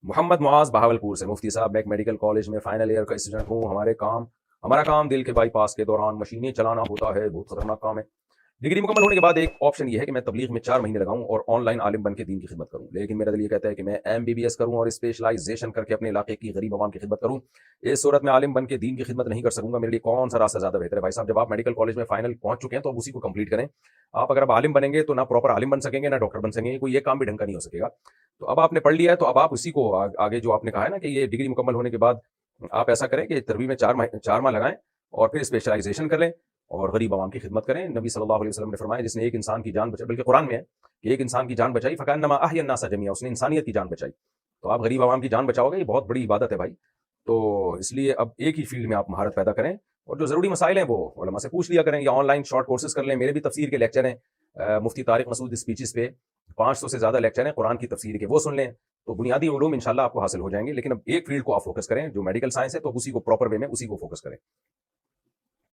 محمد معاذ بہاولپور سے مفتی صاحب، میں ایک میڈیکل کالج میں فائنل ایئر کا اسٹوڈنٹ ہوں. ہمارا کام دل کے بائی پاس کے دوران مشینیں چلانا ہوتا ہے. بہت خطرناک کام ہے. ڈگری مکمل ہونے کے بعد ایک آپشن یہ ہے کہ میں تبلیغ میں 4 مہینے لگاؤں اور آن لائن عالم بن کے دین کی خدمت کروں. لیکن میرا دل یہ کہتا ہے کہ میں MBBS کروں اور اسپیشلائزیشن کر کے اپنے علاقے کی غریب عوام کی خدمت کروں. اس صورت میں عالم بن کے دین کی خدمت نہیں کر سکوں گا. میرے لیے کون سا راستہ زیادہ بہتر ہے؟ بھائی صاحب، جب آپ میڈیکل کالج میں فائنل پہنچ چکے ہیں تو اب اسی کو کمپلیٹ کریں. آپ اگر اب عالم بنیں گے تو نہ پراپر عالم بن سکیں گے، نہ ڈاکٹر بن سکیں گے. کوئی یہ کام بھی ڈھنگ کا نہیں ہو سکے گا. تو اب آپ نے پڑھ لیا ہے تو اب آپ اسی کو آگے جو آپ نے کہا ہے نا کہ یہ ڈگری مکمل ہونے کے بعد آپ ایسا کریں کہ تربیت میں 4 ماہ لگائیں اور پھر اسپیشلائزیشن کر لیں اور غریب عوام کی خدمت کریں. نبی صلی اللہ علیہ وسلم نے فرمایا، جس نے ایک انسان کی جان بچائی، بلکہ قرآن میں ہے کہ ایک انسان کی جان بچائی فکانما احیا الناس جميعا، اس نے انسانیت کی جان بچائی. تو آپ غریب عوام کی جان بچاؤ گے، یہ بہت بڑی عبادت ہے بھائی. تو اس لیے اب ایک ہی فیلڈ میں آپ مہارت پیدا کریں اور جو ضروری مسائل ہیں وہ علماء سے پوچھ لیا کریں یا آن لائن شارٹ کورسز کر لیں. میرے بھی تفسیر کے لیکچر ہیں، مفتی طارق مسعود اسپیچز پہ 500 سے زیادہ لیکچر ہیں قرآن کی تفسیر کے، وہ سن لیں تو بنیادی علوم انشاءاللہ آپ کو حاصل ہو جائیں گے. لیکن اب ایک فیلڈ کو آپ فوکس کریں جو میڈیکل سائنس ہے، تو اسی کو پراپر وے میں اسی کو فوکس کریں.